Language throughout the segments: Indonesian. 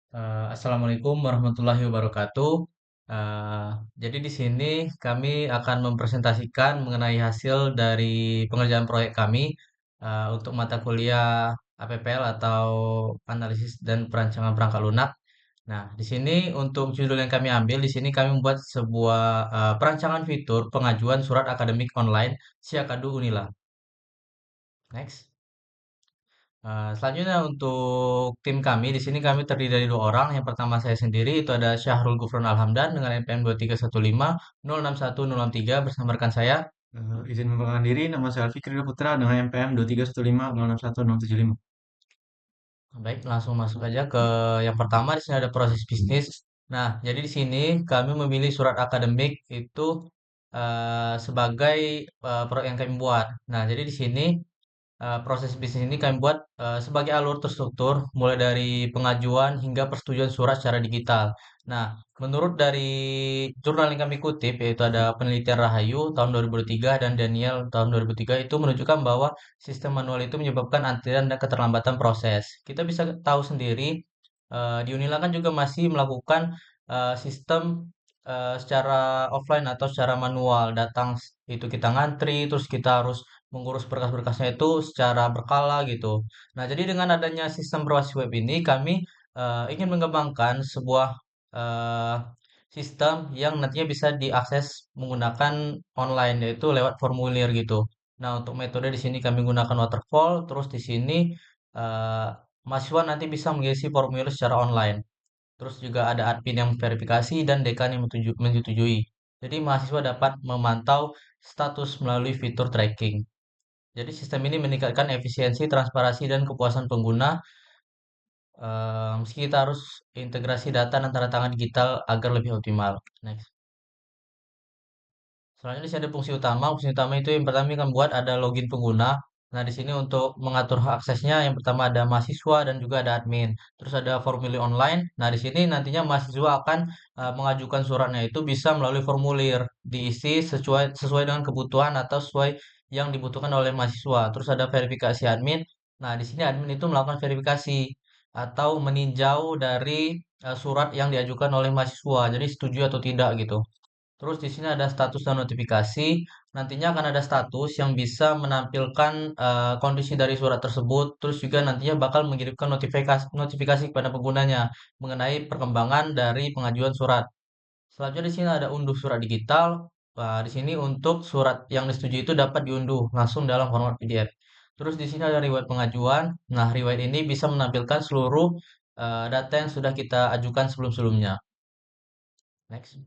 Assalamualaikum warahmatullahi wabarakatuh. Eh, jadi di sini kami akan mempresentasikan mengenai hasil dari pengerjaan proyek kami untuk mata kuliah APPL atau Analisis dan Perancangan Perangkat Lunak. Nah, di sini untuk judul yang kami ambil, di sini kami membuat sebuah perancangan fitur pengajuan surat akademik online Siakadu Unila. Next. Selanjutnya untuk tim kami, di sini kami terdiri dari dua orang. Yang pertama saya sendiri, itu ada Syahrul Gufron Alhamdan dengan NPM 2315 061 063 bersama rekan saya. Izin memperkenalkan diri, nama saya Fikri Putra dengan NPM 2315061 075. Baik, langsung masuk aja ke yang pertama. Di sini ada proses bisnis. Nah, jadi di sini kami memilih surat akademik itu sebagai proyek yang kami buat. Nah, jadi di sini proses bisnis ini kami buat sebagai alur terstruktur, mulai dari pengajuan hingga persetujuan surat secara digital. Nah, menurut dari jurnal yang kami kutip, yaitu ada penelitian Rahayu tahun 2003 dan Daniel tahun 2003, itu menunjukkan bahwa sistem manual itu menyebabkan antrian dan keterlambatan proses. Kita bisa tahu sendiri, di Unila kan juga masih melakukan sistem secara offline atau secara manual. Datang itu kita ngantri, terus kita harus mengurus berkas-berkasnya itu secara berkala gitu. Nah, jadi dengan adanya sistem berbasis web ini, kami ingin mengembangkan sebuah eh, sistem yang nantinya bisa diakses menggunakan online, yaitu lewat formulir gitu. Nah, untuk metode di sini kami gunakan waterfall, terus di sini eh, mahasiswa nanti bisa mengisi formulir secara online. Terus juga ada admin yang verifikasi dan dekan yang menyetujui. Jadi mahasiswa dapat memantau status melalui fitur tracking. Jadi sistem ini meningkatkan efisiensi, transparansi, dan kepuasan pengguna. Meski kita harus integrasi data antara tangan digital agar lebih optimal. Next. Selanjutnya di sini ada fungsi utama. Fungsi utama itu yang pertama yang kami buat ada login pengguna. Nah, di sini untuk mengatur hak aksesnya yang pertama ada mahasiswa dan juga ada admin. Terus ada formulir online. Nah, di sini nantinya mahasiswa akan mengajukan suratnya itu bisa melalui formulir diisi sesuai sesuai dengan kebutuhan atau sesuai yang dibutuhkan oleh mahasiswa. Terus ada verifikasi admin. Nah, di sini admin itu melakukan verifikasi atau meninjau dari surat yang diajukan oleh mahasiswa. Jadi setuju atau tidak gitu. Terus di sini ada status dan notifikasi. Nantinya akan ada status yang bisa menampilkan kondisi dari surat tersebut. Terus juga nantinya bakal mengirimkan notifikasi notifikasi kepada penggunanya mengenai perkembangan dari pengajuan surat. Selanjutnya di sini ada unduh surat digital. Di sini untuk surat yang disetujui itu dapat diunduh langsung dalam format PDF. Terus di sini ada riwayat pengajuan. Nah, riwayat ini bisa menampilkan seluruh data yang sudah kita ajukan sebelum-sebelumnya. Next.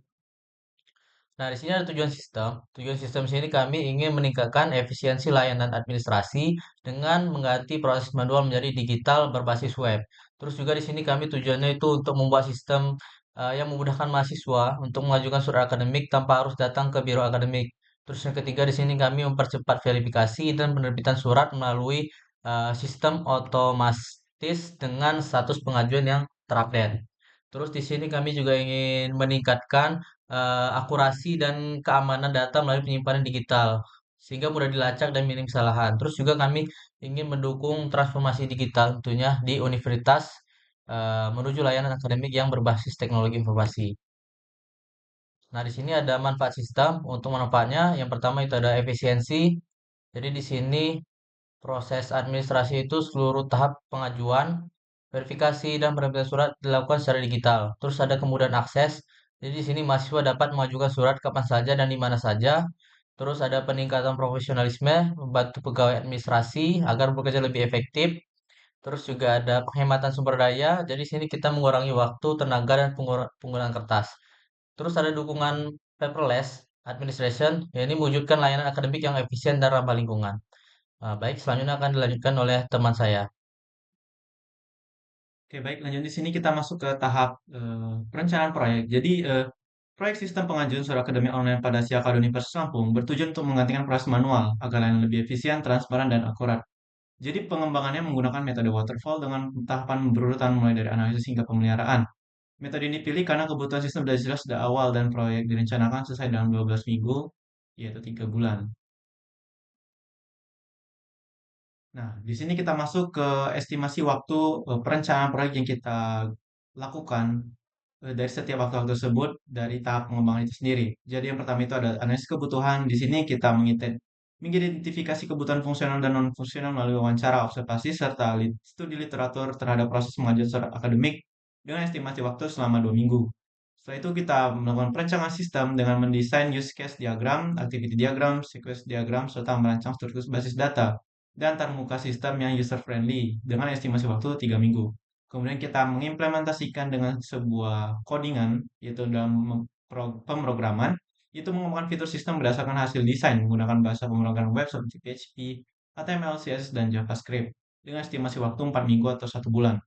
Nah, di sini ada tujuan sistem. Tujuan sistem sini kami ingin meningkatkan efisiensi layanan administrasi dengan mengganti proses manual menjadi digital berbasis web. Terus juga di sini kami tujuannya itu untuk membuat sistem yang memudahkan mahasiswa untuk mengajukan surat akademik tanpa harus datang ke biro akademik. Terus yang ketiga di sini kami mempercepat verifikasi dan penerbitan surat melalui sistem otomatis dengan status pengajuan yang terupdate. Terus di sini kami juga ingin meningkatkan akurasi dan keamanan data melalui penyimpanan digital sehingga mudah dilacak dan minim kesalahan. Terus juga kami ingin mendukung transformasi digital tentunya di universitas menuju layanan akademik yang berbasis teknologi informasi. Nah, di sini ada manfaat sistem. Untuk manfaatnya, yang pertama itu ada efisiensi. Jadi di sini proses administrasi itu seluruh tahap pengajuan, verifikasi, dan penerbitan surat dilakukan secara digital. Terus ada kemudahan akses. Jadi di sini mahasiswa dapat mengajukan surat kapan saja dan di mana saja. Terus ada peningkatan profesionalisme, membantu pegawai administrasi agar bekerja lebih efektif. Terus juga ada penghematan sumber daya. Jadi di sini kita mengurangi waktu, tenaga, dan penggunaan kertas. Terus ada dukungan paperless administration, ya ini mewujudkan layanan akademik yang efisien dan ramah lingkungan. Baik, selanjutnya akan dilanjutkan oleh teman saya. Oke, baik. Lanjut di sini kita masuk ke tahap perencanaan proyek. Jadi, proyek sistem pengajuan surat akademik online pada Siakad Universitas Lampung bertujuan untuk menggantikan proses manual agar layanan lebih efisien, transparan, dan akurat. Jadi, pengembangannya menggunakan metode waterfall dengan tahapan berurutan mulai dari analisis hingga pemeliharaan. Metode ini dipilih karena kebutuhan sistem sudah jelas sejak awal dan proyek direncanakan selesai dalam 12 minggu, yaitu 3 bulan. Nah, di sini kita masuk ke estimasi waktu perencanaan proyek yang kita lakukan dari setiap waktu-waktu tersebut dari tahap pengembangan itu sendiri. Jadi yang pertama itu ada analisis kebutuhan. Di sini kita mengidentifikasi kebutuhan fungsional dan non-fungsional melalui wawancara, observasi, serta studi literatur terhadap proses pengajuan surat akademik dengan estimasi waktu selama 2 minggu. Setelah itu kita melakukan perencanaan sistem dengan mendesain use case diagram, activity diagram, sequence diagram, serta merancang struktur basis data dan antarmuka sistem yang user friendly dengan estimasi waktu 3 minggu. Kemudian kita mengimplementasikan dengan sebuah codingan, yaitu dalam pemrograman, itu mengembangkan fitur sistem berdasarkan hasil desain menggunakan bahasa pemrograman web seperti PHP, HTML, CSS, dan JavaScript dengan estimasi waktu 4 minggu atau 1 bulan.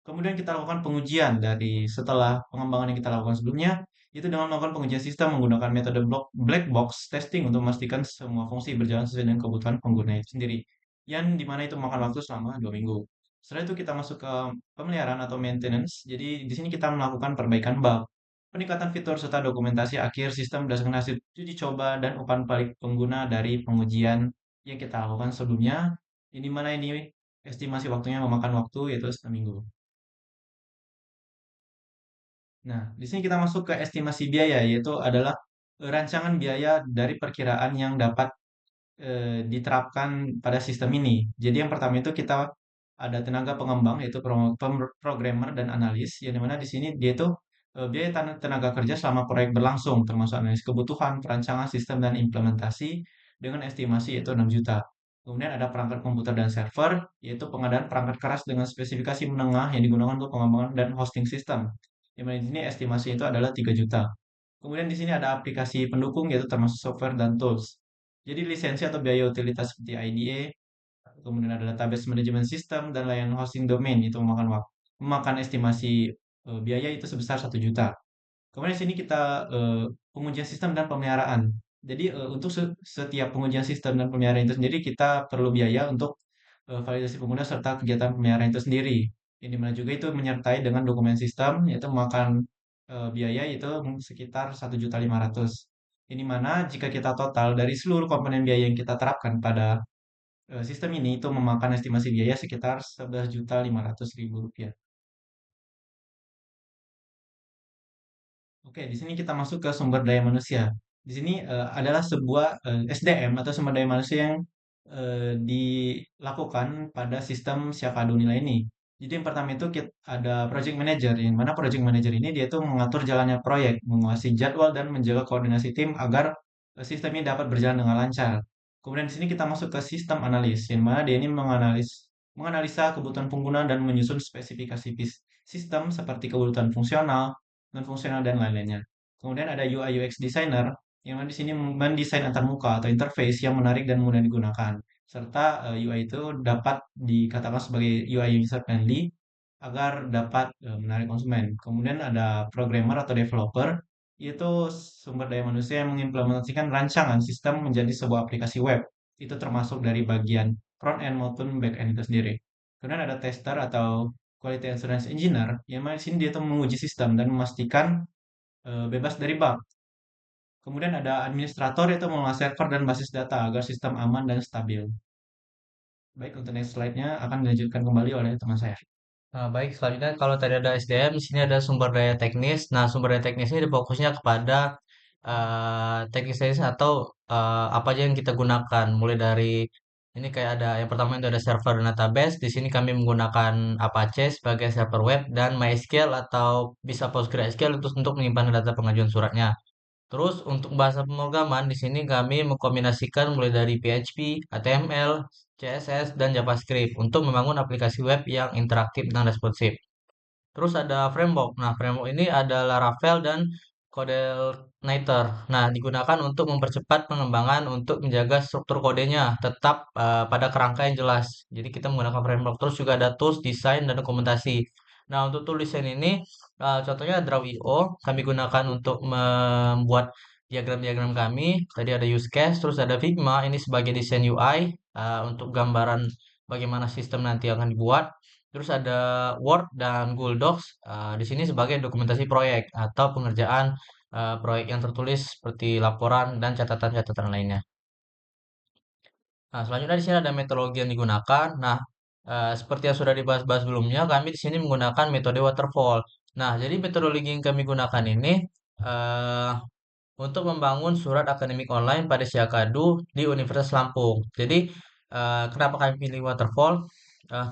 Kemudian kita lakukan pengujian dari setelah pengembangan yang kita lakukan sebelumnya, itu dengan melakukan pengujian sistem menggunakan metode black box testing untuk memastikan semua fungsi berjalan sesuai dengan kebutuhan pengguna itu sendiri. Yang dimana itu memakan waktu selama 2 minggu. Setelah itu kita masuk ke pemeliharaan atau maintenance. Jadi di sini kita melakukan perbaikan bug, peningkatan fitur serta dokumentasi akhir sistem berdasarkan hasil uji coba dan umpan balik pengguna dari pengujian yang kita lakukan sebelumnya. Ini mana ini estimasi waktunya memakan waktu yaitu 1 minggu. Nah, di sini kita masuk ke estimasi biaya, yaitu adalah rancangan biaya dari perkiraan yang dapat diterapkan pada sistem ini. Jadi yang pertama itu kita ada tenaga pengembang, yaitu programmer dan analis, yang dimana di sini dia itu biaya tenaga kerja selama proyek berlangsung, termasuk analis kebutuhan, perancangan sistem dan implementasi dengan estimasi yaitu 6 juta. Kemudian ada perangkat komputer dan server, yaitu pengadaan perangkat keras dengan spesifikasi menengah yang digunakan untuk pengembangan dan hosting sistem. Yang mana di sini estimasi itu adalah 3 juta. Kemudian di sini ada aplikasi pendukung yaitu termasuk software dan tools. Jadi lisensi atau biaya utilitas seperti IDE, kemudian ada database management system dan layanan hosting domain itu memakan estimasi biaya itu sebesar 1 juta. Kemudian di sini kita pengujian sistem dan pemeliharaan. Jadi untuk setiap pengujian sistem dan pemeliharaan itu sendiri kita perlu biaya untuk validasi pengguna serta kegiatan pemeliharaan itu sendiri. Ini mana juga itu menyertai dengan dokumen sistem yaitu memakan biaya itu sekitar 1.500.000. Ini mana jika kita total dari seluruh komponen biaya yang kita terapkan pada sistem ini itu memakan estimasi biaya sekitar 11.500.000 rupiah. Oke, di sini kita masuk ke sumber daya manusia. Di sini adalah sebuah SDM atau sumber daya manusia yang dilakukan pada sistem Syafadu nilai ini. Jadi yang pertama itu kita ada project manager, yang mana project manager ini dia tuh mengatur jalannya proyek, menguasai jadwal dan menjaga koordinasi tim agar sistem ini dapat berjalan dengan lancar. Kemudian di sini kita masuk ke sistem analis, yang mana dia ini menganalisa kebutuhan pengguna dan menyusun spesifikasi sistem seperti kebutuhan fungsional, non-fungsional dan lain-lainnya. Kemudian ada UI UX designer yang mana di sini mendesain antarmuka atau interface yang menarik dan mudah digunakan. Serta UI itu dapat dikatakan sebagai UI user friendly agar dapat menarik konsumen. Kemudian ada programmer atau developer, yaitu sumber daya manusia yang mengimplementasikan rancangan sistem menjadi sebuah aplikasi web. Itu termasuk dari bagian front end maupun back end itu sendiri. Kemudian ada tester atau quality assurance engineer, yang mana di sini dia tuh menguji sistem dan memastikan bebas dari bug. Kemudian ada administrator yaitu mengelola server dan basis data agar sistem aman dan stabil. Baik, untuk next slide-nya akan dilanjutkan kembali oleh teman saya. Nah, baik, selanjutnya kalau tadi ada SDM, di sini ada sumber daya teknis. Nah, sumber daya teknis ini fokusnya kepada teknis-teknis atau apa aja yang kita gunakan. Mulai dari ini kayak ada yang pertama itu ada server dan database. Di sini kami menggunakan Apache sebagai server web dan MySQL atau bisa PostgreSQL untuk menyimpan data pengajuan suratnya. Terus untuk bahasa pemrograman di sini kami mengkombinasikan mulai dari PHP, HTML, CSS, dan JavaScript untuk membangun aplikasi web yang interaktif dan responsif. Terus ada framework. Nah, framework ini ada Laravel dan CodeIgniter. Nah, digunakan untuk mempercepat pengembangan untuk menjaga struktur kodenya tetap pada kerangka yang jelas. Jadi kita menggunakan framework. Terus juga ada tools, desain, dan dokumentasi. Nah, untuk tool desain ini, contohnya Draw.io kami gunakan untuk membuat diagram-diagram kami. Tadi ada use case, terus ada Figma ini sebagai desain UI untuk gambaran bagaimana sistem nanti akan dibuat. Terus ada Word dan Google Docs di sini sebagai dokumentasi proyek atau pengerjaan proyek yang tertulis seperti laporan dan catatan-catatan lainnya. Nah, selanjutnya di sini ada metodologi yang digunakan. Nah, seperti yang sudah dibahas-bahas sebelumnya, kami di sini menggunakan metode waterfall. Nah, jadi metodologi yang kami gunakan ini eh, untuk membangun surat akademik online pada Siakadu di Universitas Lampung. Jadi, kenapa kami pilih waterfall? Eh,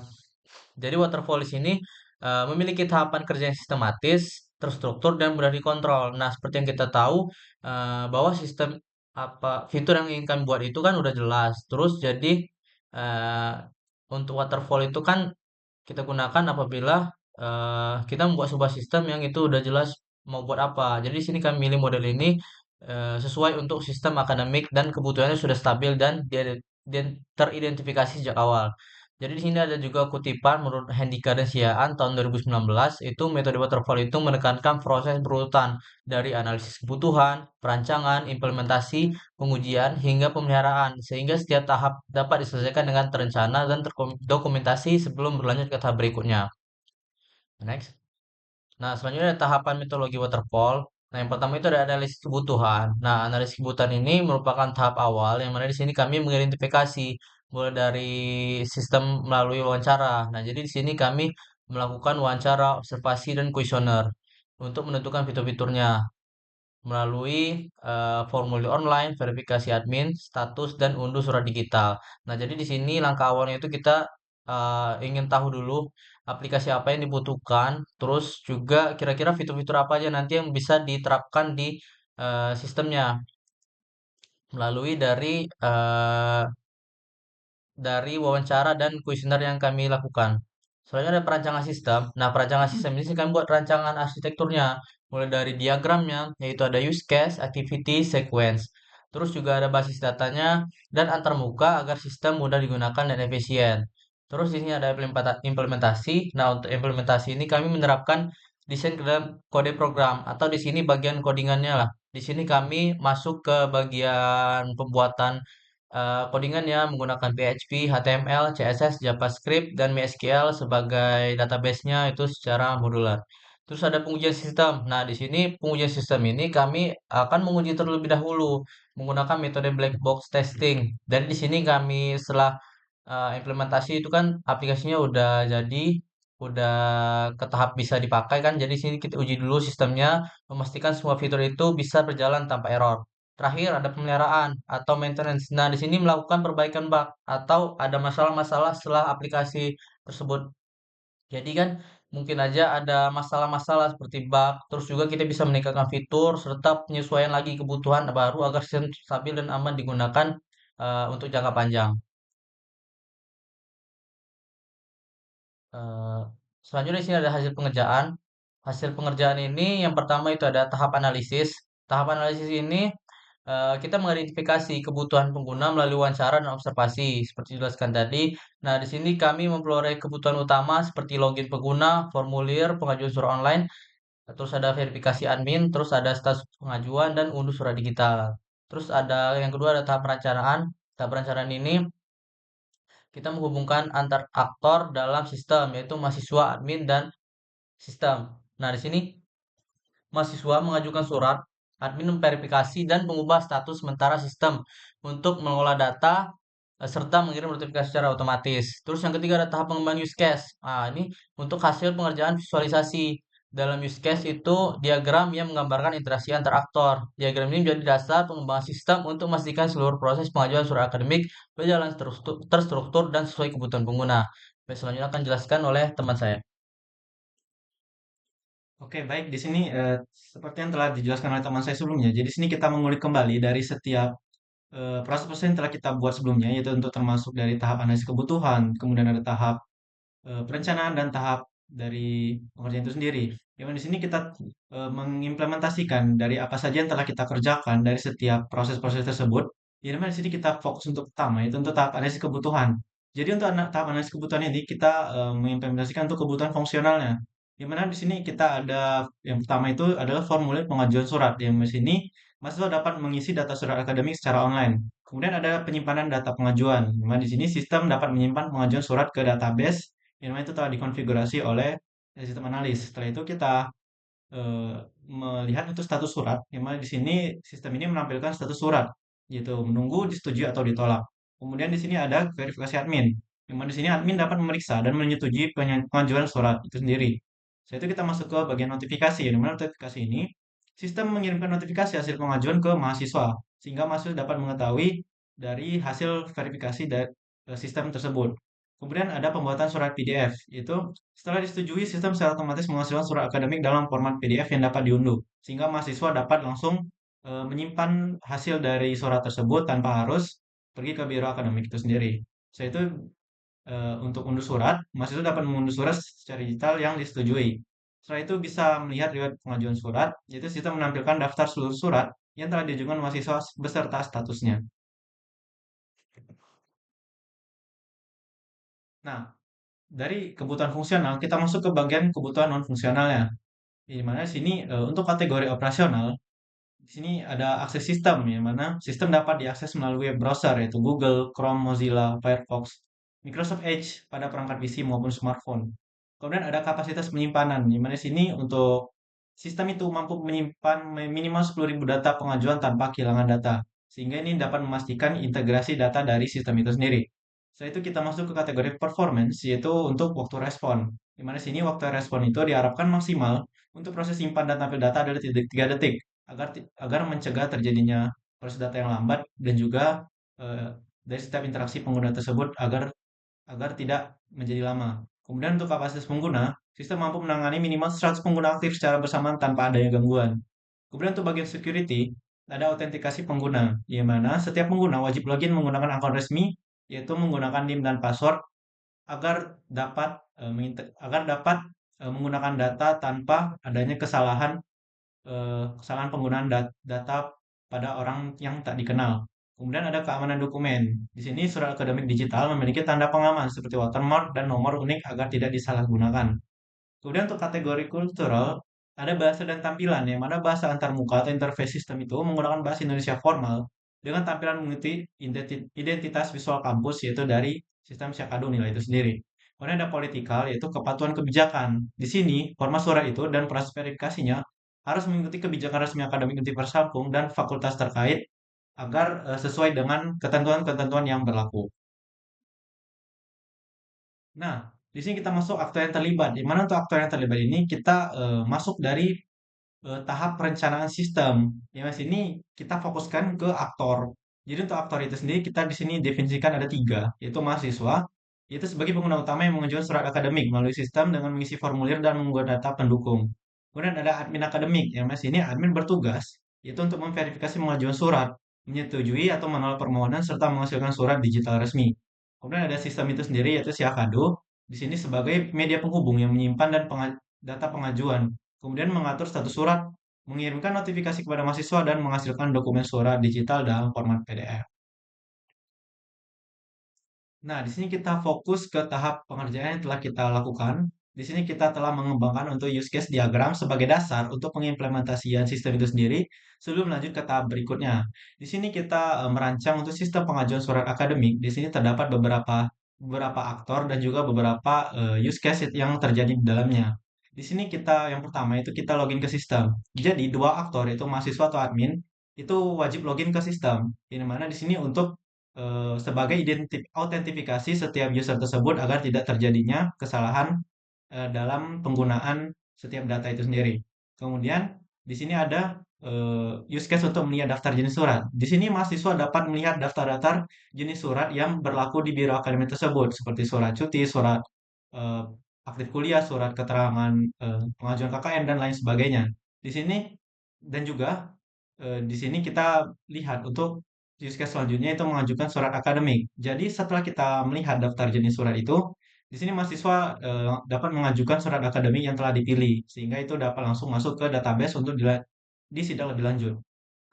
jadi waterfall di sini memiliki tahapan kerja yang sistematis, terstruktur dan mudah dikontrol. Nah, seperti yang kita tahu bahwa sistem apa fitur yang ingin kami buat itu kan udah jelas. Terus jadi eh, untuk waterfall itu kan kita gunakan apabila kita membuat sebuah sistem yang itu udah jelas mau buat apa. Jadi di sini kami milih model ini sesuai untuk sistem akademik dan kebutuhannya sudah stabil dan dia teridentifikasi sejak awal. Jadi di sini ada juga kutipan menurut Handika dan Siaan tahun 2019 itu metode waterfall itu menekankan proses berurutan dari analisis kebutuhan, perancangan, implementasi, pengujian hingga pemeliharaan sehingga setiap tahap dapat diselesaikan dengan terencana dan terdokumentasi sebelum berlanjut ke tahap berikutnya. Next. Nah, selanjutnya ada tahapan metodologi waterfall. Nah, yang pertama itu ada analisis kebutuhan. Nah, analisis kebutuhan ini merupakan tahap awal yang mana di sini kami mengidentifikasi mulai dari sistem melalui wawancara. Nah, jadi di sini kami melakukan wawancara, observasi, dan kuesioner untuk menentukan fitur-fiturnya melalui formulir online, verifikasi admin, status, dan unduh surat digital. Nah, jadi di sini langkah awalnya itu kita ingin tahu dulu aplikasi apa yang dibutuhkan, terus juga kira-kira fitur-fitur apa aja nanti yang bisa diterapkan di sistemnya melalui dari wawancara dan kuesioner yang kami lakukan. Selanjutnya ada perancangan sistem. Nah, perancangan sistem ini kami buat rancangan arsitekturnya, mulai dari diagramnya, yaitu ada use case, activity, sequence. Terus juga ada basis datanya dan antarmuka agar sistem mudah digunakan dan efisien. Terus di sini ada implementasi. Nah, untuk implementasi ini kami menerapkan desain ke dalam kode program atau di sini bagian codingannya lah. Di sini kami masuk ke bagian pembuatan codingannya menggunakan PHP, HTML, CSS, JavaScript, dan MySQL sebagai database-nya itu secara modular. Terus ada pengujian sistem. Nah, di sini pengujian sistem ini kami akan menguji terlebih dahulu menggunakan metode black box testing. Dan di sini kami setelah implementasi itu kan aplikasinya udah jadi, udah ke tahap bisa dipakai kan. Jadi sini kita uji dulu sistemnya, memastikan semua fitur itu bisa berjalan tanpa error. Terakhir ada pemeliharaan atau maintenance. Nah, di sini melakukan perbaikan bug atau ada masalah-masalah setelah aplikasi tersebut. Jadi kan mungkin aja ada masalah-masalah seperti bug, terus juga kita bisa meningkatkan fitur serta penyesuaian lagi kebutuhan baru agar sistem stabil dan aman digunakan untuk jangka panjang. Eh, Selanjutnya di sini ada hasil pengerjaan. Hasil pengerjaan ini yang pertama itu ada tahap analisis. Tahap analisis ini kita mengidentifikasi kebutuhan pengguna melalui wawancara dan observasi seperti dijelaskan tadi. Nah, di sini kami memperoleh kebutuhan utama seperti login pengguna, formulir, pengajuan surat online, terus ada verifikasi admin, terus ada status pengajuan dan unduh surat digital. Terus ada yang kedua ada tahap perencanaan. Tahap perencanaan ini kita menghubungkan antar aktor dalam sistem yaitu mahasiswa, admin, dan sistem. Nah, di sini mahasiswa mengajukan surat, admin memverifikasi dan mengubah status sementara sistem untuk mengolah data serta mengirim notifikasi secara otomatis. Terus yang ketiga ada tahap pengembangan use case. Nah, ini untuk hasil pengerjaan visualisasi. Dalam use case itu diagram yang menggambarkan interaksi antar aktor. Diagram ini menjadi dasar pengembangan sistem untuk memastikan seluruh proses pengajuan surat akademik berjalan terstruktur dan sesuai kebutuhan pengguna. Baik, selanjutnya akan dijelaskan oleh teman saya. Oke, baik. Di sini seperti yang telah dijelaskan oleh teman saya sebelumnya. Jadi di sini kita mengulik kembali dari setiap proses-proses yang telah kita buat sebelumnya, yaitu untuk termasuk dari tahap analisis kebutuhan, kemudian ada tahap perencanaan dan tahap dari pengerjaan itu sendiri. Yang di sini kita mengimplementasikan dari apa saja yang telah kita kerjakan dari setiap proses-proses tersebut. Jadi di sini kita fokus untuk pertama, yaitu untuk tahap analisis kebutuhan. Jadi untuk tahap analisis kebutuhan ini kita mengimplementasikan untuk kebutuhan fungsionalnya. Di mana di sini kita ada yang pertama itu adalah formulir pengajuan surat. Yang di sini mahasiswa dapat mengisi data surat akademik secara online. Kemudian ada penyimpanan data pengajuan. Di mana di sini sistem dapat menyimpan pengajuan surat ke database yang mana itu telah dikonfigurasi oleh sistem analis. Setelah itu kita eh, melihat itu status surat, yang mana di sini sistem ini menampilkan status surat, yaitu menunggu disetujui atau ditolak. Kemudian di sini ada verifikasi admin, yang mana di sini admin dapat memeriksa dan menyetujui pengajuan surat itu sendiri. Setelah itu kita masuk ke bagian notifikasi, di mana notifikasi ini sistem mengirimkan notifikasi hasil pengajuan ke mahasiswa, sehingga mahasiswa dapat mengetahui dari hasil verifikasi dari sistem tersebut. Kemudian ada pembuatan surat PDF, yaitu setelah disetujui, sistem secara otomatis menghasilkan surat akademik dalam format PDF yang dapat diunduh, sehingga mahasiswa dapat langsung menyimpan hasil dari surat tersebut tanpa harus pergi ke biro akademik itu sendiri. Setelah itu untuk unduh surat, mahasiswa dapat mengunduh surat secara digital yang disetujui. Setelah itu bisa melihat riwayat pengajuan surat, yaitu sistem menampilkan daftar seluruh surat yang telah diajukan mahasiswa beserta statusnya. Nah, dari kebutuhan fungsional, kita masuk ke bagian kebutuhan non-fungsionalnya. Di mana sini untuk kategori operasional, di sini ada akses sistem, yang mana sistem dapat diakses melalui web browser, yaitu Google, Chrome, Mozilla, Firefox, Microsoft Edge pada perangkat PC maupun smartphone. Kemudian ada kapasitas penyimpanan, di mana sini untuk sistem itu mampu menyimpan minimal 10.000 data pengajuan tanpa kehilangan data. Sehingga ini dapat memastikan integrasi data dari sistem itu sendiri. Setelah itu kita masuk ke kategori performance, yaitu untuk waktu respon. Di mana sini waktu respon itu diharapkan maksimal untuk proses simpan dan tampil data adalah 3 detik agar mencegah terjadinya proses data yang lambat dan juga dari setiap interaksi pengguna tersebut agar agar tidak menjadi lama. Kemudian untuk kapasitas pengguna, sistem mampu menangani minimal 100 pengguna aktif secara bersamaan tanpa adanya gangguan. Kemudian untuk bagian security, ada autentikasi pengguna, di mana setiap pengguna wajib login menggunakan akun resmi, yaitu menggunakan NIM dan password agar dapat menggunakan data tanpa adanya kesalahan penggunaan data pada orang yang tak dikenal. Kemudian ada keamanan dokumen. Di sini surat akademik digital memiliki tanda pengaman seperti watermark dan nomor unik agar tidak disalahgunakan. Kemudian untuk kategori kultural, ada bahasa dan tampilan, yang mana bahasa antarmuka atau interface sistem itu menggunakan bahasa Indonesia formal dengan tampilan mengikuti identitas visual kampus, yaitu dari sistem Syakadu nilai itu sendiri. Kemudian ada politikal, yaitu kepatuhan kebijakan. Di sini, format surat itu dan proses verifikasinya harus mengikuti kebijakan resmi akademik Universitas Lampung dan fakultas terkait agar sesuai dengan ketentuan-ketentuan yang berlaku. Nah, di sini kita masuk aktor yang terlibat. Di mana untuk aktor yang terlibat ini kita masuk dari tahap perencanaan sistem. Ya, Mas, ini kita fokuskan ke aktor. Jadi untuk aktor itu sendiri kita di sini definisikan ada tiga, yaitu mahasiswa, yaitu sebagai pengguna utama yang mengajukan surat akademik melalui sistem dengan mengisi formulir dan mengunggah data pendukung. Kemudian ada admin akademik, yang Mas ini admin bertugas, yaitu untuk memverifikasi pengajuan surat, menyetujui atau menolak permohonan serta menghasilkan surat digital resmi. Kemudian ada sistem itu sendiri yaitu Siakado, di sini sebagai media penghubung yang menyimpan dan data pengajuan, kemudian mengatur status surat, mengirimkan notifikasi kepada mahasiswa, dan menghasilkan dokumen surat digital dalam format PDF. Nah, di sini kita fokus ke tahap pengerjaan yang telah kita lakukan. Di sini kita telah mengembangkan untuk use case diagram sebagai dasar untuk pengimplementasian sistem itu sendiri sebelum lanjut ke tahap berikutnya. Di sini kita merancang untuk sistem pengajuan surat akademik. Di sini terdapat beberapa aktor dan juga beberapa use case yang terjadi di dalamnya. Di sini kita yang pertama itu kita login ke sistem. Jadi dua aktor yaitu mahasiswa atau admin itu wajib login ke sistem. Di mana di sini untuk sebagai autentifikasi setiap user tersebut agar tidak terjadinya kesalahan dalam penggunaan setiap data itu sendiri. Kemudian di sini ada use case untuk melihat daftar jenis surat. Di sini mahasiswa dapat melihat daftar-daftar jenis surat yang berlaku di biro akademik tersebut, seperti surat cuti, surat eh, aktif kuliah, surat keterangan pengajuan KKN dan lain sebagainya. Di sini dan juga di sini kita lihat untuk use case selanjutnya itu mengajukan surat akademik. Jadi setelah kita melihat daftar jenis surat itu, di sini mahasiswa dapat mengajukan surat akademik yang telah dipilih, sehingga itu dapat langsung masuk ke database untuk disidang lebih lanjut.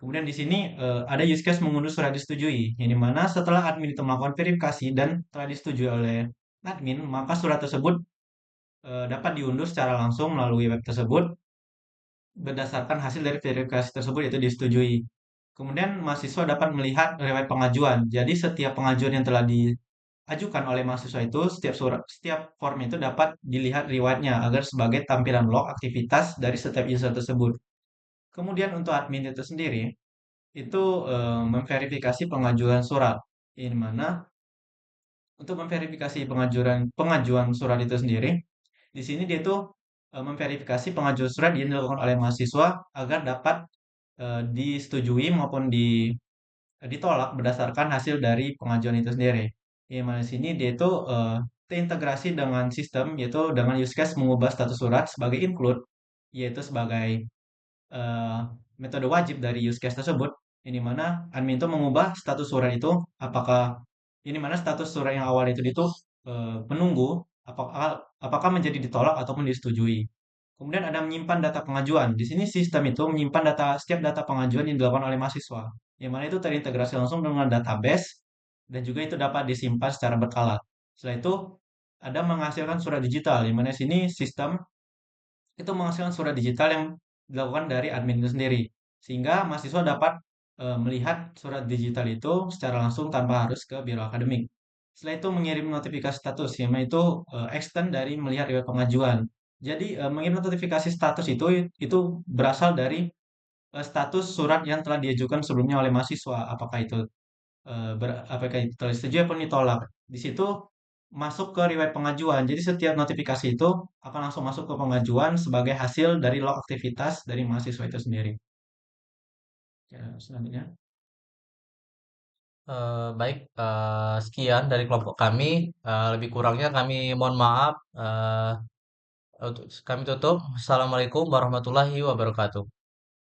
Kemudian di sini ada use case mengunduh surat disetujui, yang dimana setelah admin itu melakukan verifikasi dan telah disetujui oleh admin, maka surat tersebut dapat diunduh secara langsung melalui web tersebut berdasarkan hasil dari verifikasi tersebut itu disetujui. Kemudian mahasiswa dapat melihat riwayat pengajuan. Jadi setiap pengajuan yang telah diajukan oleh mahasiswa itu, setiap form itu dapat dilihat riwayatnya agar sebagai tampilan log aktivitas dari setiap user tersebut. Kemudian untuk admin itu sendiri, itu memverifikasi pengajuan surat. Ini mana untuk memverifikasi pengajuan surat itu sendiri, di sini dia tuh memverifikasi pengajuan surat yang dilakukan oleh mahasiswa agar dapat disetujui maupun ditolak berdasarkan hasil dari pengajuan itu sendiri. Yang mana di sini dia itu terintegrasi dengan sistem, yaitu dengan use case mengubah status surat sebagai include, yaitu sebagai eh, metode wajib dari use case tersebut. Ini mana admin itu mengubah status surat itu, apakah ini mana status surat yang awal itu menunggu apakah menjadi ditolak ataupun disetujui. Kemudian ada menyimpan data pengajuan. Di sini sistem itu menyimpan setiap data pengajuan yang dilakukan oleh mahasiswa, yang mana itu terintegrasi langsung dengan database dan juga itu dapat disimpan secara berkala. Setelah itu ada menghasilkan surat digital, yang mana di sini sistem itu menghasilkan surat digital yang dilakukan dari admin itu sendiri, sehingga mahasiswa dapat melihat surat digital itu secara langsung tanpa harus ke biro akademik. Setelah itu mengirim notifikasi status, yang mana itu extend dari melihat riwayat pengajuan. Jadi mengirim notifikasi status itu berasal dari status surat yang telah diajukan sebelumnya oleh mahasiswa, apakah itu telah disetujui ataupun ditolak. Di situ masuk ke riwayat pengajuan. Jadi setiap notifikasi itu akan langsung masuk ke pengajuan sebagai hasil dari log aktivitas dari mahasiswa itu sendiri. Ya, selanjutnya. Baik, sekian dari kelompok kami. Lebih kurangnya kami mohon maaf. Untuk kami tutup. Assalamualaikum warahmatullahi wabarakatuh.